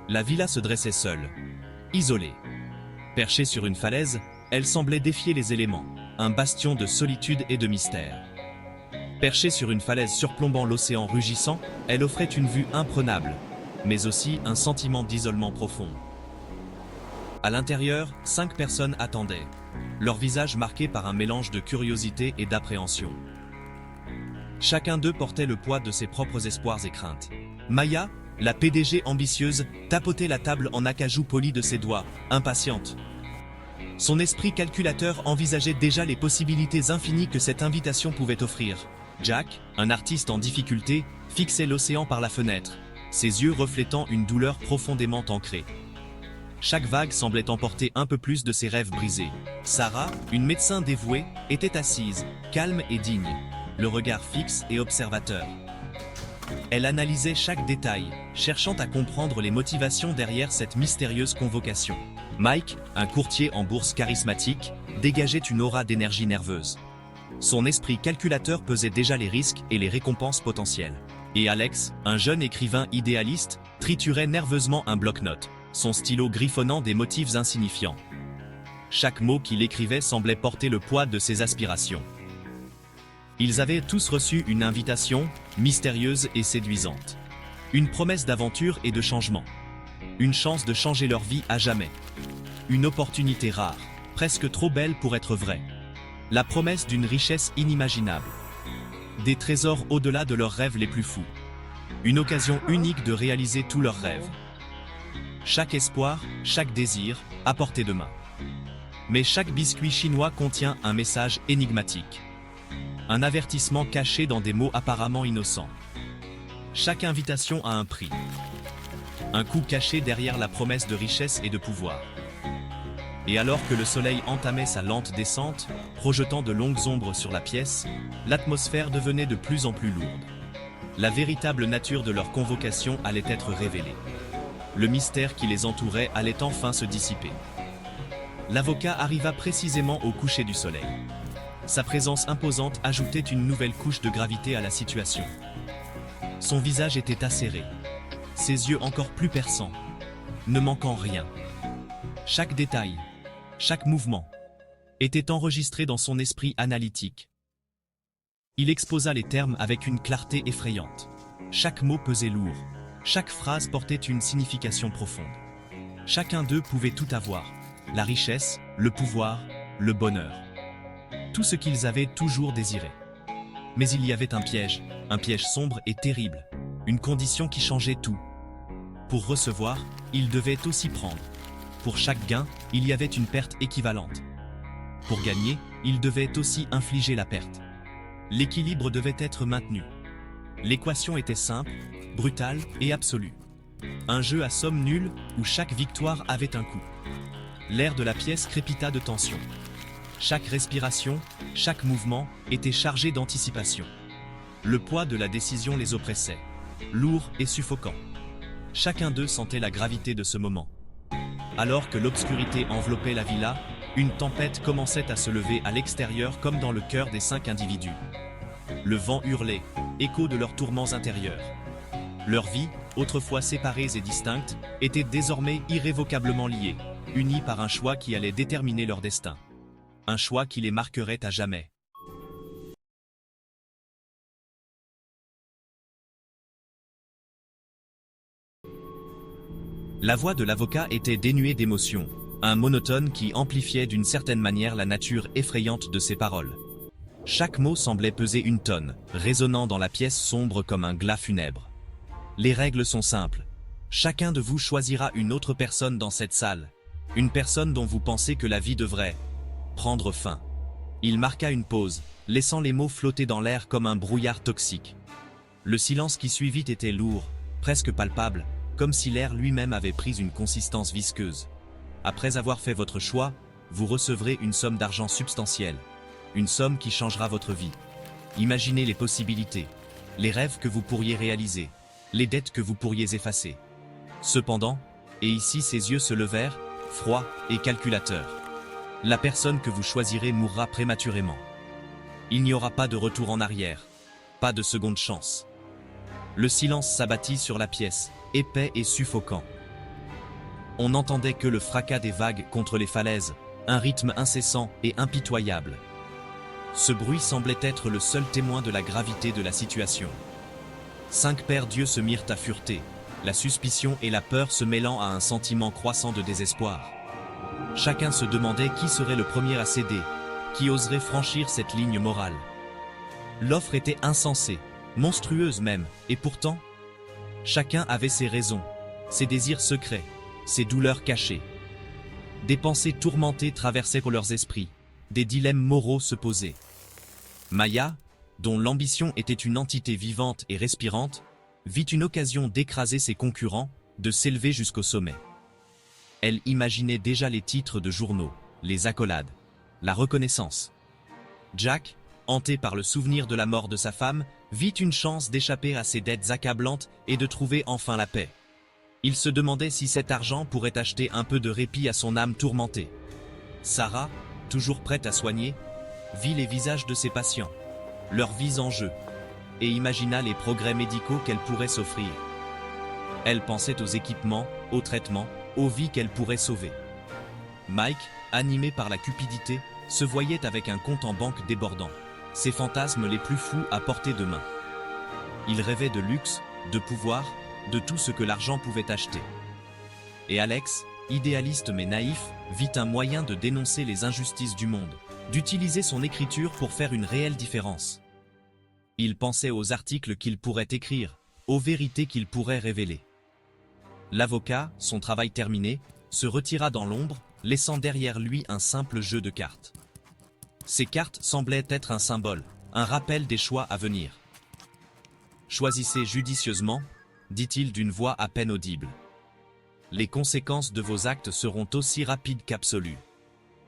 La villa se dressait seule, isolée. Perchée sur une falaise, elle semblait défier les éléments, un bastion de solitude et de mystère. Perchée sur une falaise surplombant l'océan rugissant, elle offrait une vue imprenable, mais aussi un sentiment d'isolement profond. À l'intérieur, 5 personnes attendaient, leurs visages marqués par un mélange de curiosité et d'appréhension. Chacun d'eux portait le poids de ses propres espoirs et craintes. Maya, la PDG ambitieuse, tapotait la table en acajou poli de ses doigts, impatiente. Son esprit calculateur envisageait déjà les possibilités infinies que cette invitation pouvait offrir. Jack, un artiste en difficulté, fixait l'océan par la fenêtre, ses yeux reflétant une douleur profondément ancrée. Chaque vague semblait emporter un peu plus de ses rêves brisés. Sarah, une médecin dévouée, était assise, calme et digne, le regard fixe et observateur. Elle analysait chaque détail, cherchant à comprendre les motivations derrière cette mystérieuse convocation. Mike, un courtier en bourse charismatique, dégageait une aura d'énergie nerveuse. Son esprit calculateur pesait déjà les risques et les récompenses potentielles. Et Alex, un jeune écrivain idéaliste, triturait nerveusement un bloc-notes, son stylo griffonnant des motifs insignifiants. Chaque mot qu'il écrivait semblait porter le poids de ses aspirations. Ils avaient tous reçu une invitation, mystérieuse et séduisante. Une promesse d'aventure et de changement. Une chance de changer leur vie à jamais. Une opportunité rare, presque trop belle pour être vraie. La promesse d'une richesse inimaginable. Des trésors au-delà de leurs rêves les plus fous. Une occasion unique de réaliser tous leurs rêves. Chaque espoir, chaque désir, à portée de main. Mais chaque biscuit chinois contient un message énigmatique. Un avertissement caché dans des mots apparemment innocents. Chaque invitation a un prix. Un coup caché derrière la promesse de richesse et de pouvoir. Et alors que le soleil entamait sa lente descente, projetant de longues ombres sur la pièce, l'atmosphère devenait de plus en plus lourde. La véritable nature de leur convocation allait être révélée. Le mystère qui les entourait allait enfin se dissiper. L'avocat arriva précisément au coucher du soleil. Sa présence imposante ajoutait une nouvelle couche de gravité à la situation. Son visage était acéré, ses yeux encore plus perçants, ne manquant rien. Chaque détail, chaque mouvement, était enregistré dans son esprit analytique. Il exposa les termes avec une clarté effrayante. Chaque mot pesait lourd, chaque phrase portait une signification profonde. Chacun d'eux pouvait tout avoir, la richesse, le pouvoir, le bonheur. Tout ce qu'ils avaient toujours désiré. Mais il y avait un piège sombre et terrible, une condition qui changeait tout. Pour recevoir, ils devaient aussi prendre. Pour chaque gain, il y avait une perte équivalente. Pour gagner, ils devaient aussi infliger la perte. L'équilibre devait être maintenu. L'équation était simple, brutale et absolue. Un jeu à somme nulle où chaque victoire avait un coût. L'air de la pièce crépita de tension. Chaque respiration, chaque mouvement était chargé d'anticipation. Le poids de la décision les oppressait, lourd et suffocant. Chacun d'eux sentait la gravité de ce moment. Alors que l'obscurité enveloppait la villa, une tempête commençait à se lever à l'extérieur comme dans le cœur des 5 individus. Le vent hurlait, écho de leurs tourments intérieurs. Leurs vies, autrefois séparées et distinctes, étaient désormais irrévocablement liées, unies par un choix qui allait déterminer leur destin. Un choix qui les marquerait à jamais. La voix de l'avocat était dénuée d'émotion, un monotone qui amplifiait d'une certaine manière la nature effrayante de ses paroles. Chaque mot semblait peser une tonne, résonnant dans la pièce sombre comme un glas funèbre. Les règles sont simples. Chacun de vous choisira une autre personne dans cette salle. Une personne dont vous pensez que la vie devrait prendre fin. Il marqua une pause, laissant les mots flotter dans l'air comme un brouillard toxique. Le silence qui suivit était lourd, presque palpable, comme si l'air lui-même avait pris une consistance visqueuse. Après avoir fait votre choix, vous recevrez une somme d'argent substantielle. Une somme qui changera votre vie. Imaginez les possibilités, les rêves que vous pourriez réaliser, les dettes que vous pourriez effacer. Cependant, et ici ses yeux se levèrent, froids et calculateurs. La personne que vous choisirez mourra prématurément. Il n'y aura pas de retour en arrière, pas de seconde chance. Le silence s'abattit sur la pièce, épais et suffocant. On n'entendait que le fracas des vagues contre les falaises, un rythme incessant et impitoyable. Ce bruit semblait être le seul témoin de la gravité de la situation. 5 paires d'yeux se mirent à fureter, la suspicion et la peur se mêlant à un sentiment croissant de désespoir. Chacun se demandait qui serait le premier à céder, qui oserait franchir cette ligne morale. L'offre était insensée, monstrueuse même, et pourtant, chacun avait ses raisons, ses désirs secrets, ses douleurs cachées. Des pensées tourmentées traversaient pour leurs esprits, des dilemmes moraux se posaient. Maya, dont l'ambition était une entité vivante et respirante, vit une occasion d'écraser ses concurrents, de s'élever jusqu'au sommet. Elle imaginait déjà les titres de journaux, les accolades, la reconnaissance. Jack, hanté par le souvenir de la mort de sa femme, vit une chance d'échapper à ses dettes accablantes et de trouver enfin la paix. Il se demandait si cet argent pourrait acheter un peu de répit à son âme tourmentée. Sarah, toujours prête à soigner, vit les visages de ses patients, leurs vies en jeu, et imagina les progrès médicaux qu'elle pourrait s'offrir. Elle pensait aux équipements, aux traitements, aux vies qu'elle pourrait sauver. Mike, animé par la cupidité, se voyait avec un compte en banque débordant, ses fantasmes les plus fous à portée de main. Il rêvait de luxe, de pouvoir, de tout ce que l'argent pouvait acheter. Et Alex, idéaliste mais naïf, vit un moyen de dénoncer les injustices du monde, d'utiliser son écriture pour faire une réelle différence. Il pensait aux articles qu'il pourrait écrire, aux vérités qu'il pourrait révéler. L'avocat, son travail terminé, se retira dans l'ombre, laissant derrière lui un simple jeu de cartes. Ces cartes semblaient être un symbole, un rappel des choix à venir. « Choisissez judicieusement », dit-il d'une voix à peine audible. Les conséquences de vos actes seront aussi rapides qu'absolues.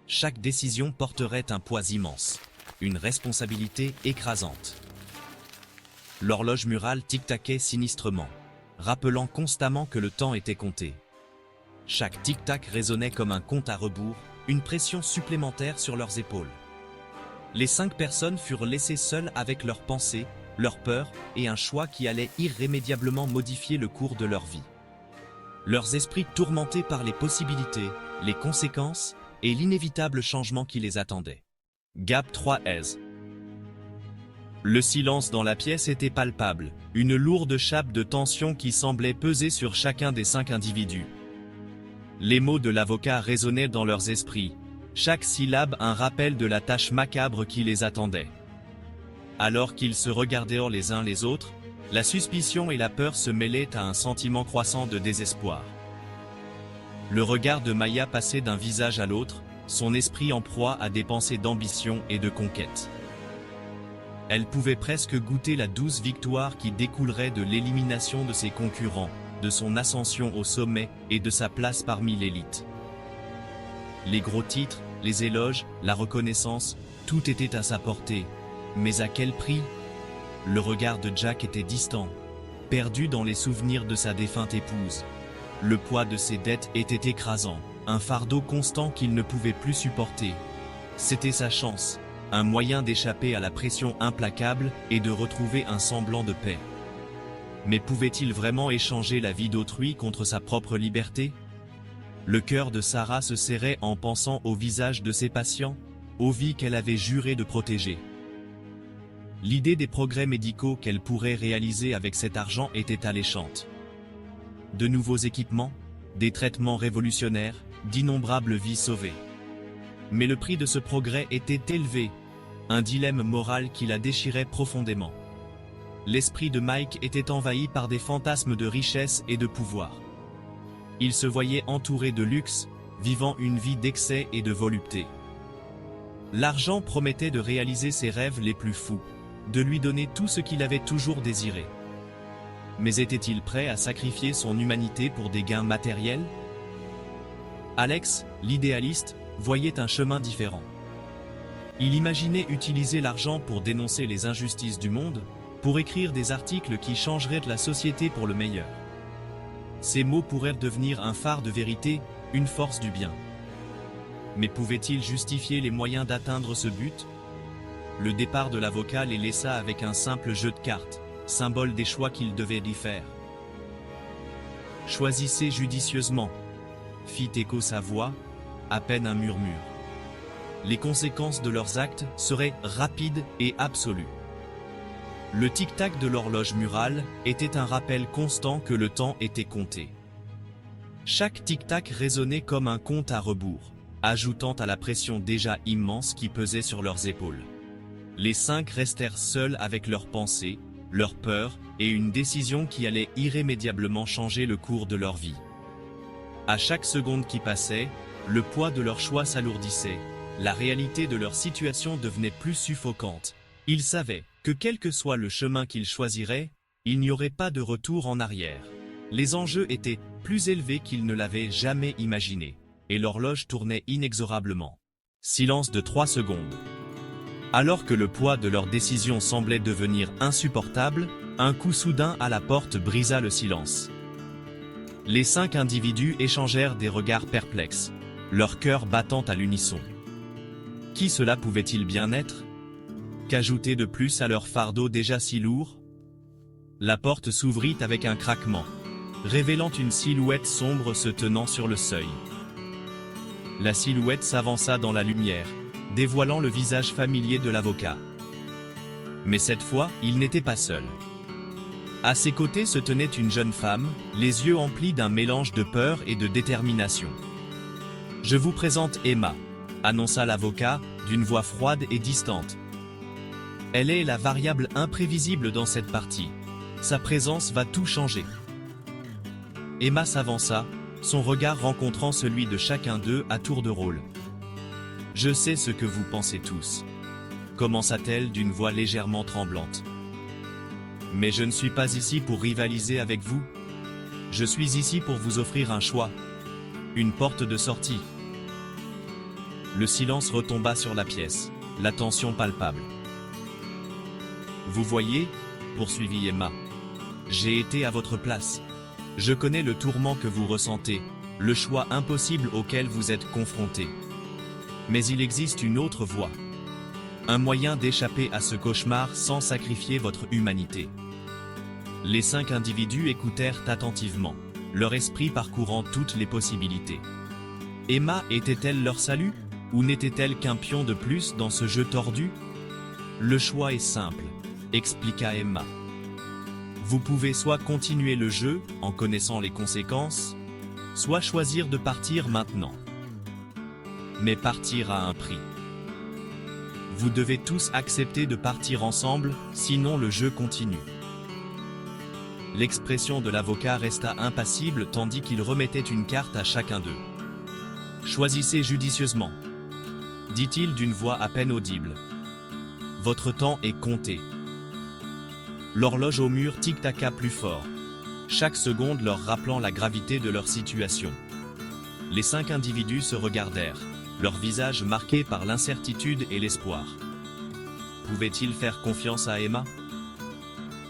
Chaque décision porterait un poids immense, une responsabilité écrasante. L'horloge murale tic-taquait sinistrement, rappelant constamment que le temps était compté. Chaque tic-tac résonnait comme un compte à rebours, une pression supplémentaire sur leurs épaules. Les 5 personnes furent laissées seules avec leurs pensées, leurs peurs et un choix qui allait irrémédiablement modifier le cours de leur vie. Leurs esprits tourmentés par les possibilités, les conséquences et l'inévitable changement qui les attendait. Gap 3S. Le silence dans la pièce était palpable, une lourde chape de tension qui semblait peser sur chacun des 5 individus. Les mots de l'avocat résonnaient dans leurs esprits, chaque syllabe un rappel de la tâche macabre qui les attendait. Alors qu'ils se regardaient les uns les autres, la suspicion et la peur se mêlaient à un sentiment croissant de désespoir. Le regard de Maya passait d'un visage à l'autre, son esprit en proie à des pensées d'ambition et de conquête. Elle pouvait presque goûter la douce victoire qui découlerait de l'élimination de ses concurrents, de son ascension au sommet et de sa place parmi l'élite. Les gros titres, les éloges, la reconnaissance, tout était à sa portée. Mais à quel prix? Le regard de Jack était distant, perdu dans les souvenirs de sa défunte épouse. Le poids de ses dettes était écrasant, un fardeau constant qu'il ne pouvait plus supporter. C'était sa chance, un moyen d'échapper à la pression implacable et de retrouver un semblant de paix. Mais pouvait-il vraiment échanger la vie d'autrui contre sa propre liberté? Le cœur de Sarah se serrait en pensant au visage de ses patients, aux vies qu'elle avait juré de protéger. L'idée des progrès médicaux qu'elle pourrait réaliser avec cet argent était alléchante. De nouveaux équipements, des traitements révolutionnaires, d'innombrables vies sauvées. Mais le prix de ce progrès était élevé, un dilemme moral qui la déchirait profondément. L'esprit de Mike était envahi par des fantasmes de richesse et de pouvoir. Il se voyait entouré de luxe, vivant une vie d'excès et de volupté. L'argent promettait de réaliser ses rêves les plus fous, de lui donner tout ce qu'il avait toujours désiré. Mais était-il prêt à sacrifier son humanité pour des gains matériels? Alex, l'idéaliste, voyait un chemin différent. Il imaginait utiliser l'argent pour dénoncer les injustices du monde, pour écrire des articles qui changeraient la société pour le meilleur. Ces mots pourraient devenir un phare de vérité, une force du bien. Mais pouvait-il justifier les moyens d'atteindre ce but? Le départ de l'avocat les laissa avec un simple jeu de cartes, symbole des choix qu'il devait y faire. Choisissez judicieusement, fit écho sa voix, à peine un murmure. Les conséquences de leurs actes seraient rapides et absolues. Le tic-tac de l'horloge murale était un rappel constant que le temps était compté. Chaque tic-tac résonnait comme un compte à rebours, ajoutant à la pression déjà immense qui pesait sur leurs épaules. Les 5 restèrent seuls avec leurs pensées, leurs peurs et une décision qui allait irrémédiablement changer le cours de leur vie. À chaque seconde qui passait, le poids de leur choix s'alourdissait, la réalité de leur situation devenait plus suffocante. Ils savaient que quel que soit le chemin qu'ils choisiraient, il n'y aurait pas de retour en arrière. Les enjeux étaient plus élevés qu'ils ne l'avaient jamais imaginé, et l'horloge tournait inexorablement. Silence de 3 secondes. Alors que le poids de leur décision semblait devenir insupportable, un coup soudain à la porte brisa le silence. Les 5 individus échangèrent des regards perplexes, leur cœur battant à l'unisson. Qui cela pouvait-il bien être? Qu'ajouter de plus à leur fardeau déjà si lourd? La porte s'ouvrit avec un craquement, révélant une silhouette sombre se tenant sur le seuil. La silhouette s'avança dans la lumière, dévoilant le visage familier de l'avocat. Mais cette fois, il n'était pas seul. À ses côtés se tenait une jeune femme, les yeux emplis d'un mélange de peur et de détermination. « Je vous présente Emma », annonça l'avocat, d'une voix froide et distante. Elle est la variable imprévisible dans cette partie. Sa présence va tout changer. Emma s'avança, son regard rencontrant celui de chacun d'eux à tour de rôle. « Je sais ce que vous pensez tous », commença-t-elle d'une voix légèrement tremblante. « Mais je ne suis pas ici pour rivaliser avec vous. Je suis ici pour vous offrir un choix, une porte de sortie. » Le silence retomba sur la pièce, la tension palpable. « Vous voyez, » poursuivit Emma, « j'ai été à votre place. Je connais le tourment que vous ressentez, le choix impossible auquel vous êtes confrontés. Mais il existe une autre voie. Un moyen d'échapper à ce cauchemar sans sacrifier votre humanité. » Les 5 individus écoutèrent attentivement, leur esprit parcourant toutes les possibilités. Emma était-elle leur salut, ou n'était-elle qu'un pion de plus dans ce jeu tordu? Le choix est simple, expliqua Emma. Vous pouvez soit continuer le jeu, en connaissant les conséquences, soit choisir de partir maintenant. Mais partir à un prix. Vous devez tous accepter de partir ensemble, sinon le jeu continue. L'expression de l'avocat resta impassible tandis qu'il remettait une carte à chacun d'eux. « Choisissez judicieusement, » dit-il d'une voix à peine audible. « Votre temps est compté. » L'horloge au mur tic-taqua plus fort, chaque seconde leur rappelant la gravité de leur situation. Les 5 individus se regardèrent, leurs visages marqués par l'incertitude et l'espoir. Pouvaient-ils faire confiance à Emma?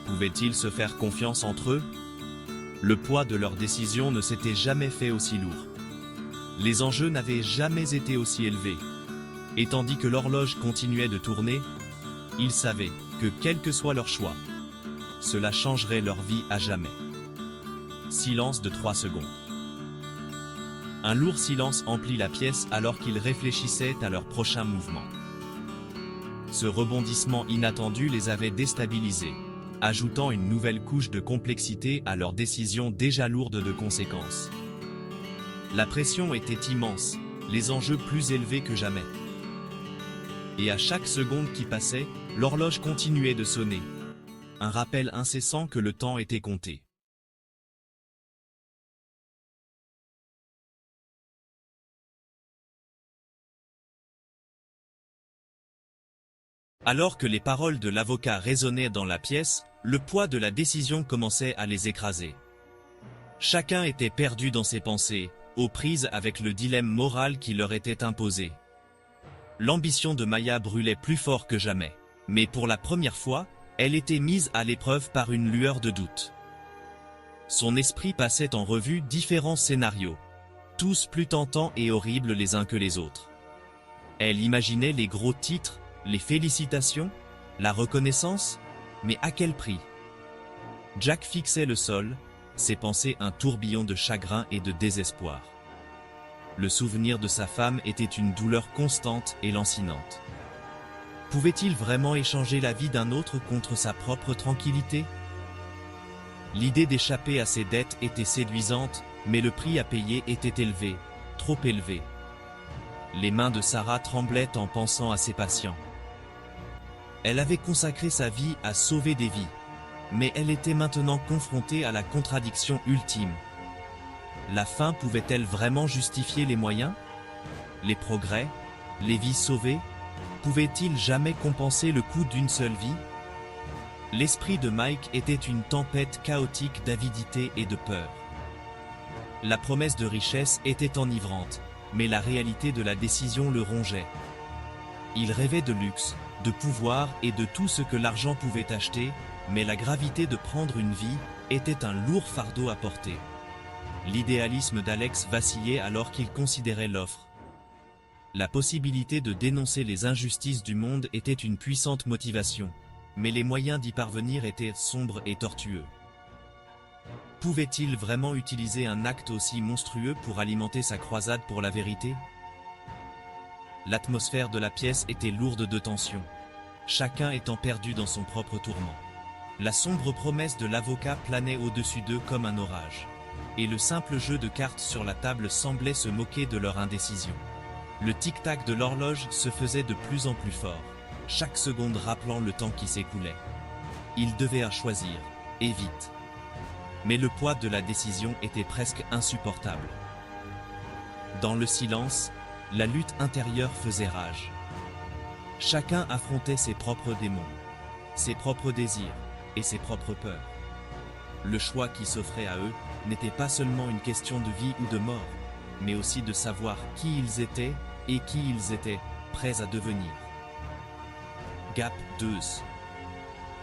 Pouvaient-ils se faire confiance entre eux? Le poids de leur décision ne s'était jamais fait aussi lourd. Les enjeux n'avaient jamais été aussi élevés. Et tandis que l'horloge continuait de tourner, ils savaient que quel que soit leur choix, cela changerait leur vie à jamais. Silence de 3 secondes. Un lourd silence emplit la pièce alors qu'ils réfléchissaient à leur prochain mouvement. Ce rebondissement inattendu les avait déstabilisés, ajoutant une nouvelle couche de complexité à leur décision déjà lourde de conséquences. La pression était immense, les enjeux plus élevés que jamais. Et à chaque seconde qui passait, l'horloge continuait de sonner. Un rappel incessant que le temps était compté. Alors que les paroles de l'avocat résonnaient dans la pièce, le poids de la décision commençait à les écraser. Chacun était perdu dans ses pensées, aux prises avec le dilemme moral qui leur était imposé. L'ambition de Maya brûlait plus fort que jamais, mais pour la première fois, elle était mise à l'épreuve par une lueur de doute. Son esprit passait en revue différents scénarios, tous plus tentants et horribles les uns que les autres. Elle imaginait les gros titres, les félicitations, la reconnaissance, mais à quel prix? Jack fixait le sol, ses pensées un tourbillon de chagrin et de désespoir. Le souvenir de sa femme était une douleur constante et lancinante. Pouvait-il vraiment échanger la vie d'un autre contre sa propre tranquillité? L'idée d'échapper à ses dettes était séduisante, mais le prix à payer était élevé, trop élevé. Les mains de Sarah tremblaient en pensant à ses patients. Elle avait consacré sa vie à sauver des vies, mais elle était maintenant confrontée à la contradiction ultime. La fin pouvait-elle vraiment justifier les moyens? Les progrès, les vies sauvées, pouvaient-ils jamais compenser le coût d'une seule vie? L'esprit de Mike était une tempête chaotique d'avidité et de peur. La promesse de richesse était enivrante, mais la réalité de la décision le rongeait. Il rêvait de luxe, de pouvoir et de tout ce que l'argent pouvait acheter, mais la gravité de prendre une vie était un lourd fardeau à porter. L'idéalisme d'Alex vacillait alors qu'il considérait l'offre. La possibilité de dénoncer les injustices du monde était une puissante motivation, mais les moyens d'y parvenir étaient sombres et tortueux. Pouvait-il vraiment utiliser un acte aussi monstrueux pour alimenter sa croisade pour la vérité? L'atmosphère de la pièce était lourde de tension, chacun étant perdu dans son propre tourment. La sombre promesse de l'avocat planait au-dessus d'eux comme un orage, et le simple jeu de cartes sur la table semblait se moquer de leur indécision. Le tic-tac de l'horloge se faisait de plus en plus fort, chaque seconde rappelant le temps qui s'écoulait. Ils devaient choisir, et vite. Mais le poids de la décision était presque insupportable. Dans le silence, la lutte intérieure faisait rage. Chacun affrontait ses propres démons, ses propres désirs et ses propres peurs. Le choix qui s'offrait à eux n'était pas seulement une question de vie ou de mort, mais aussi de savoir qui ils étaient et qui ils étaient prêts à devenir. Gap 2.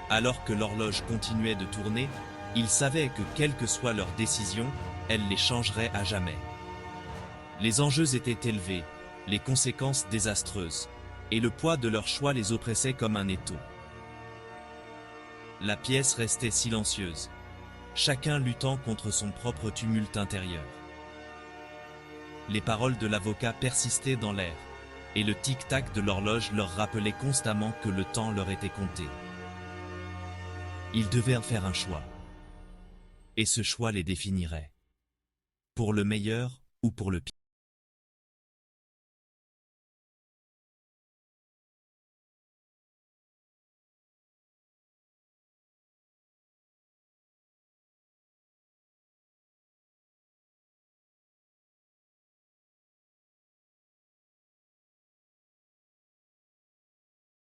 Alors que l'horloge continuait de tourner, ils savaient que quelle que soit leur décision, elle les changerait à jamais. Les enjeux étaient élevés, les conséquences désastreuses, et le poids de leur choix les oppressait comme un étau. La pièce restait silencieuse, chacun luttant contre son propre tumulte intérieur. Les paroles de l'avocat persistaient dans l'air, et le tic-tac de l'horloge leur rappelait constamment que le temps leur était compté. Ils devaient faire un choix. Et ce choix les définirait. Pour le meilleur ou pour le pire.